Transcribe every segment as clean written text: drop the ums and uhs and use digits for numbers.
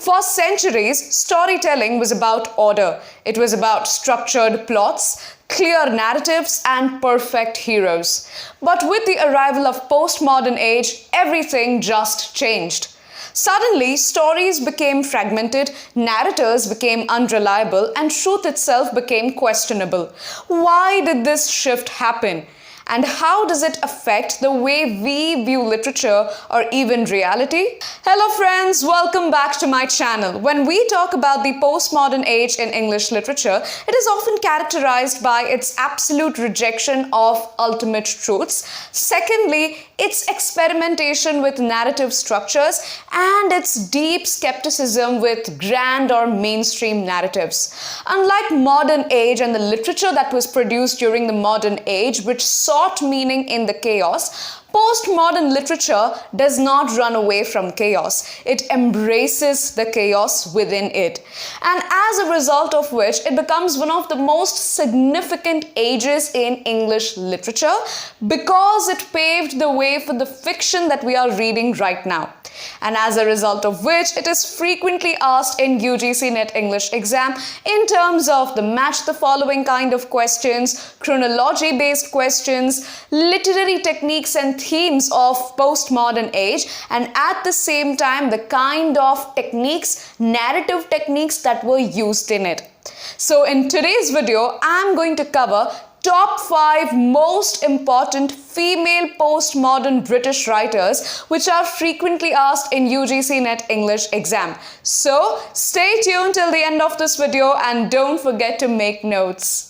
For centuries, storytelling was about order. It was about structured plots, clear narratives, and perfect heroes. But with the arrival of postmodern age, everything just changed. Suddenly, stories became fragmented, narrators became unreliable, and truth itself became questionable. Why did this shift happen? And how does it affect the way we view literature or even reality? Hello friends, welcome back to my channel. When we talk about the postmodern age in English literature, it is often characterized by its absolute rejection of ultimate truths. Secondly, its experimentation with narrative structures and its deep skepticism with grand or mainstream narratives. Unlike modern age and the literature that was produced during the modern age, which sought meaning in the chaos, postmodern literature does not run away from chaos. It embraces the chaos within it. And as a result of which, it becomes one of the most significant ages in English literature because it paved the way for the fiction that we are reading right now. And as a result of which, it is frequently asked in UGC NET English exam in terms of the match the following kind of questions, chronology-based questions, literary techniques and themes of postmodern age, and at the same time, the kind of techniques, narrative techniques that were used in it. So in today's video, I'm going to cover Top 5 most important female postmodern British writers which are frequently asked in UGC NET English exam. So stay tuned till the end of this video and don't forget to make notes.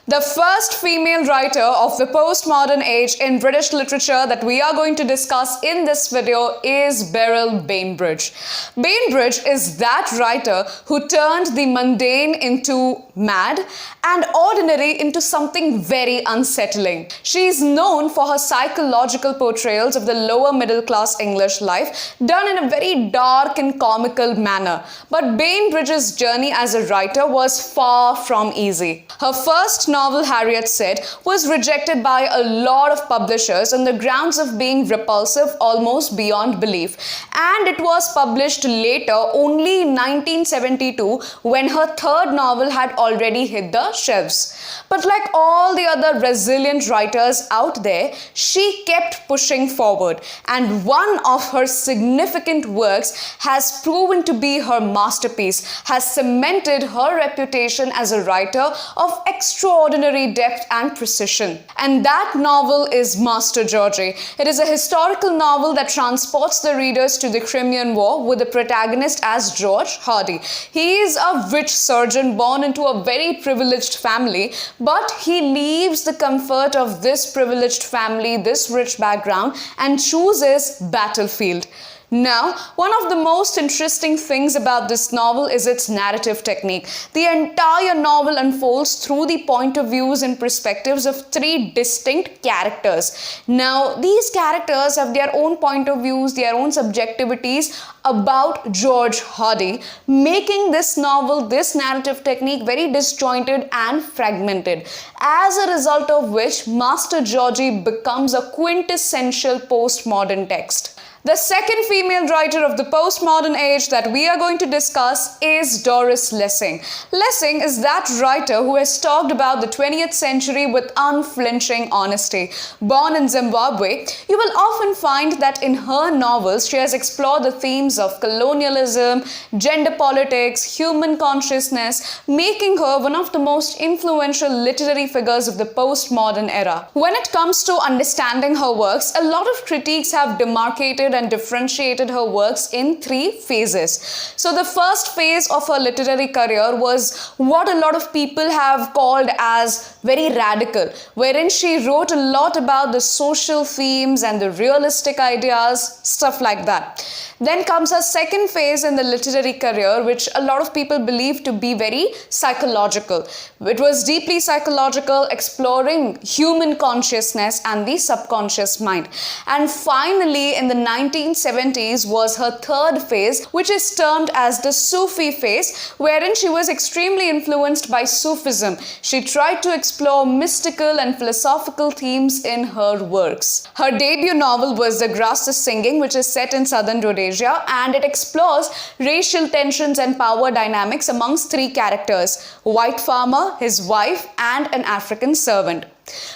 The first female writer of the postmodern age in British literature that we are going to discuss in this video is Beryl Bainbridge. Bainbridge is that writer who turned the mundane into mad and ordinary into something very unsettling. She is known for her psychological portrayals of the lower middle class English life done in a very dark and comical manner. But Bainbridge's journey as a writer was far from easy. Her first novel, Harriet Said, was rejected by a lot of publishers on the grounds of being repulsive almost beyond belief, and it was published later only in 1972 when her third novel had already hit the shelves. But like all the other resilient writers out there, she kept pushing forward, and one of her significant works has proven to be her masterpiece, has cemented her reputation as a writer of extraordinary depth and precision. And that novel is Master Georgie. It is a historical novel that transports the readers to the Crimean War with the protagonist as George Hardy. He is a witch surgeon born into a very privileged family, but he leaves the comfort of this privileged family, this rich background, and chooses battlefield. Now, one of the most interesting things about this novel is its narrative technique. The entire novel unfolds through the point of views and perspectives of three distinct characters. Now, these characters have their own point of views, their own subjectivities about George Hardy, making this novel, this narrative technique very disjointed and fragmented. As a result of which, Master Georgie becomes a quintessential postmodern text. The second female writer of the postmodern age that we are going to discuss is Doris Lessing. Lessing is that writer who has talked about the 20th century with unflinching honesty. Born in Zimbabwe, you will often find that in her novels she has explored the themes of colonialism, gender politics, human consciousness, making her one of the most influential literary figures of the postmodern era. When it comes to understanding her works, a lot of critiques have demarcated and differentiated her works in three phases. So the first phase of her literary career was what a lot of people have called as very radical, wherein she wrote a lot about the social themes and the realistic ideas, stuff like that. Then comes her second phase in the literary career, which a lot of people believe to be very psychological. It was deeply psychological, exploring human consciousness and the subconscious mind. And finally, in the 1970s was her third phase, which is termed as the Sufi phase, wherein she was extremely influenced by Sufism. She tried to explore mystical and philosophical themes in her works. Her debut novel was The Grass is Singing, which is set in southern Rhodesia, and it explores racial tensions and power dynamics amongst three characters: a white farmer, his wife, and an African servant.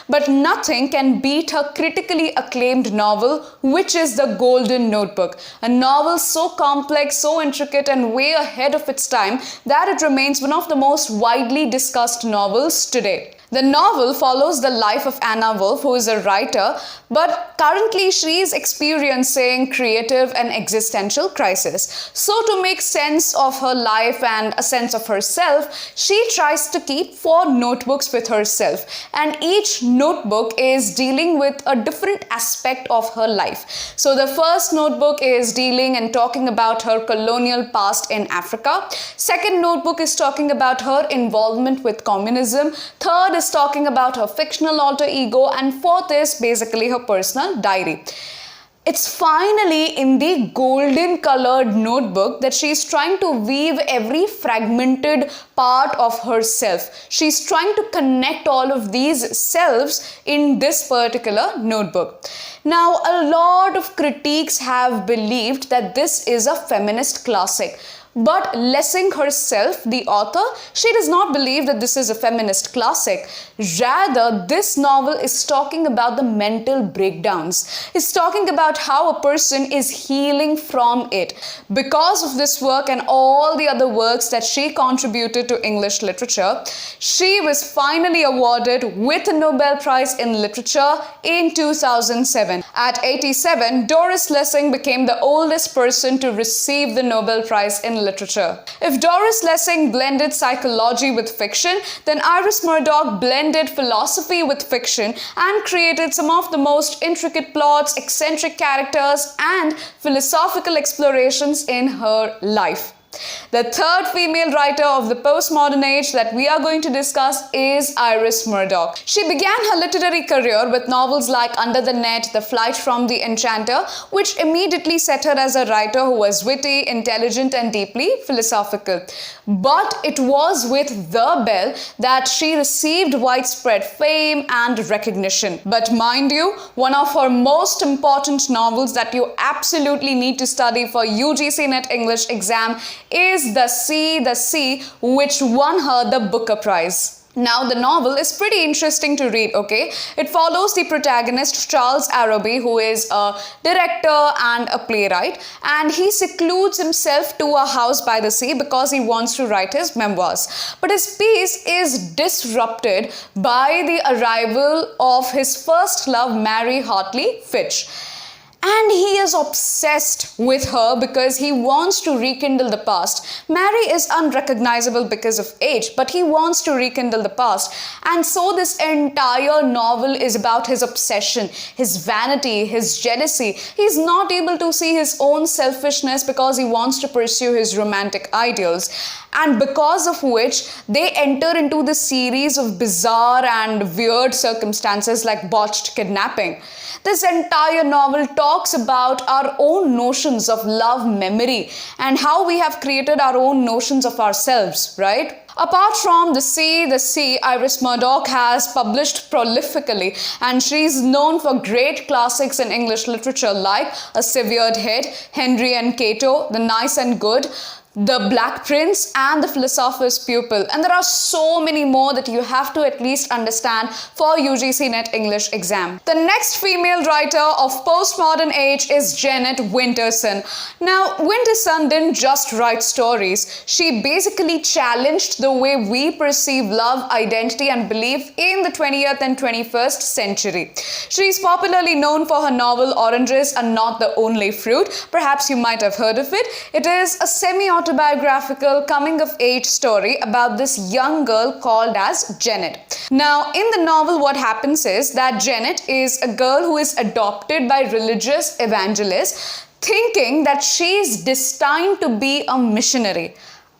But nothing can beat her critically acclaimed novel, which is The Golden Notebook, a novel so complex, so intricate, and way ahead of its time that it remains one of the most widely discussed novels today. The novel follows the life of Anna Wolf, who is a writer, but currently she is experiencing creative and existential crisis. So to make sense of her life and a sense of herself, she tries to keep 4 notebooks with herself, and each notebook is dealing with a different aspect of her life. So the first notebook is dealing and talking about her colonial past in Africa. Second notebook is talking about her involvement with communism. Third is talking about her fictional alter ego, and fourth is basically her personal diary. It's finally in the golden colored notebook that she's trying to weave every fragmented part of herself. She's trying to connect all of these selves in this particular notebook. Now, a lot of critics have believed that this is a feminist classic. But Lessing herself, the author, she does not believe that this is a feminist classic. Rather, this novel is talking about the mental breakdowns. It's talking about how a person is healing from it. Because of this work and all the other works that she contributed to English literature, she was finally awarded with a Nobel Prize in Literature in 2007. At 87, Doris Lessing became the oldest person to receive the Nobel Prize in Literature. If Doris Lessing blended psychology with fiction, then Iris Murdoch blended philosophy with fiction and created some of the most intricate plots, eccentric characters, and philosophical explorations in her life. The third female writer of the postmodern age that we are going to discuss is Iris Murdoch. She began her literary career with novels like Under the Net, The Flight from the Enchanter, which immediately set her as a writer who was witty, intelligent, and deeply philosophical. But it was with The Bell that she received widespread fame and recognition. But mind you, one of her most important novels that you absolutely need to study for UGC NET English exam is The Sea, which won her the Booker Prize. Now, the novel is pretty interesting to read, okay? It follows the protagonist Charles Araby, who is a director and a playwright, and he secludes himself to a house by the sea because he wants to write his memoirs. But his peace is disrupted by the arrival of his first love, Mary Hartley Fitch. And he is obsessed with her because he wants to rekindle the past. Mary is unrecognizable because of age, but he wants to rekindle the past. And so this entire novel is about his obsession, his vanity, his jealousy. He's not able to see his own selfishness because he wants to pursue his romantic ideals. And because of which they enter into the series of bizarre and weird circumstances like botched kidnapping. This entire novel talks about our own notions of love memory and how we have created our own notions of ourselves, right? Apart from The Sea, Iris Murdoch has published prolifically, and she's known for great classics in English literature like A Severed Head, Henry and Cato, The Nice and Good, The Black Prince, and The Philosopher's Pupil. And there are so many more that you have to at least understand for UGC NET English exam. The next female writer of postmodern age is Jeanette Winterson. Now, Winterson didn't just write stories. She basically challenged the way we perceive love, identity, and belief in the 20th and 21st century. She's popularly known for her novel Oranges Are Not the Only Fruit. Perhaps you might have heard of it. It is a semi-autobiographical coming-of-age story about this young girl called as Jeannette. Now, in the novel, what happens is that Jeannette is a girl who is adopted by religious evangelists, thinking that she is destined to be a missionary,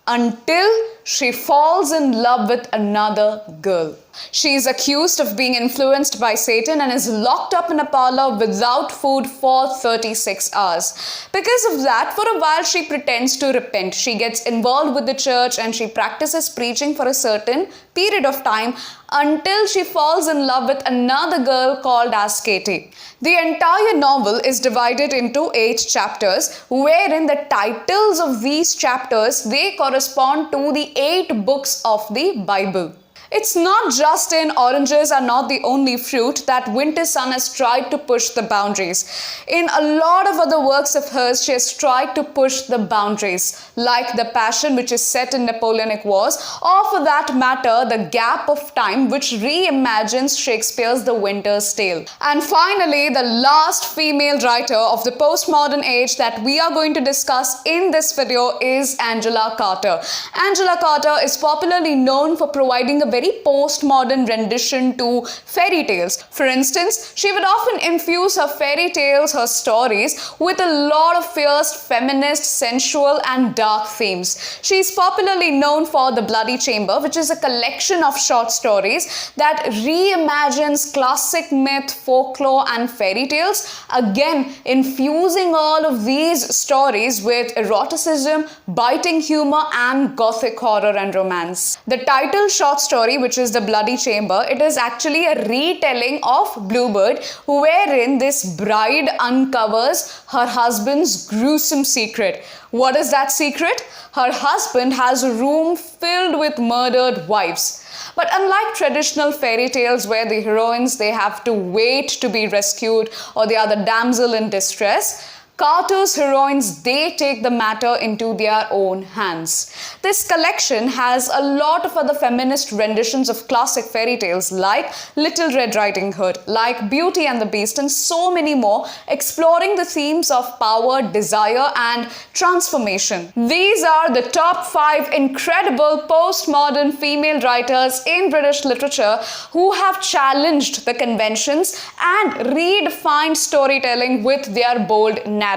until she falls in love with another girl. She is accused of being influenced by Satan and is locked up in a parlor without food for 36 hours. Because of that, for a while she pretends to repent. She gets involved with the church and she practices preaching for a certain period of time until she falls in love with another girl called as Katie. The entire novel is divided into 8 chapters, wherein the titles of these chapters, they correspond to the 8 books of the Bible. It's not just in Oranges Are Not the Only Fruit that Winterson has tried to push the boundaries. In a lot of other works of hers, she has tried to push the boundaries, like The Passion, which is set in Napoleonic Wars, or for that matter, The Gap of Time, which reimagines Shakespeare's The Winter's Tale. And finally, the last female writer of the postmodern age that we are going to discuss in this video is Angela Carter. Angela Carter is popularly known for providing a very postmodern rendition to fairy tales. For instance, she would often infuse her fairy tales, her stories, with a lot of fierce, feminist, sensual and dark themes. She is popularly known for The Bloody Chamber, which is a collection of short stories that reimagines classic myth, folklore and fairy tales, again infusing all of these stories with eroticism, biting humor and gothic horror and romance. The title short story, which is The Bloody Chamber, it is actually a retelling of Bluebird, wherein this bride uncovers her husband's gruesome secret. What is that secret? Her husband has a room filled with murdered wives. But unlike traditional fairy tales where the heroines, they have to wait to be rescued or they are the damsel in distress, Carter's heroines, they take the matter into their own hands. This collection has a lot of other feminist renditions of classic fairy tales like Little Red Riding Hood, like Beauty and the Beast, and so many more, exploring the themes of power, desire, and transformation. These are the top 5 incredible postmodern female writers in British literature who have challenged the conventions and redefined storytelling with their bold narratives.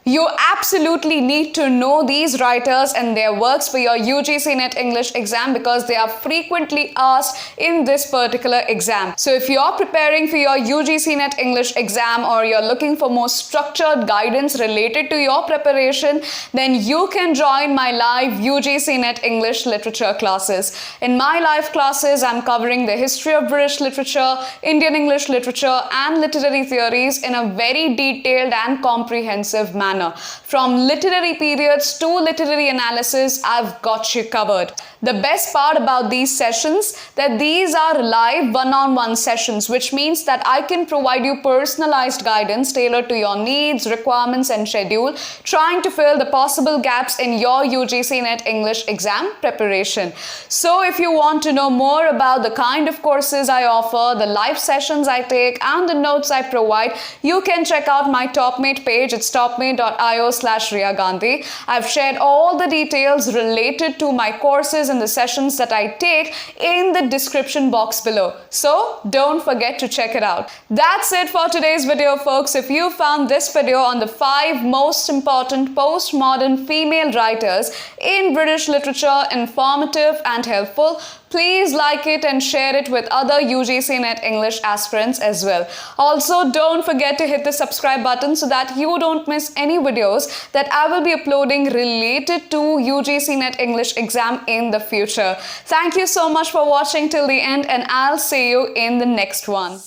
You absolutely need to know these writers and their works for your UGC NET English exam because they are frequently asked in this particular exam. So if you're preparing for your UGC NET English exam or you're looking for more structured guidance related to your preparation, then you can join my live UGC NET English literature classes. In my live classes, I'm covering the history of British literature, Indian English literature, and literary theories in a very detailed and comprehensive manner. From literary periods to literary analysis, I've got you covered. The best part about these sessions that these are live one-on-one sessions, which means that I can provide you personalized guidance tailored to your needs, requirements and schedule, trying to fill the possible gaps in your UGC NET English exam preparation. So if you want to know more about the kind of courses I offer, the live sessions I take and the notes I provide, you can check out my TopMate page. It's topmate.io/Riya Gandhi. I've shared all the details related to my courses and the sessions that I take in the description box below. So don't forget to check it out. That's it for today's video, folks. If you found this video on the 5 most important postmodern female writers in British literature informative and helpful, please like it and share it with other UGC NET English aspirants as well. Also, don't forget to hit the subscribe button so that you don't miss any videos that I will be uploading related to UGC NET English exam in the future. Thank you so much for watching till the end, and I'll see you in the next one.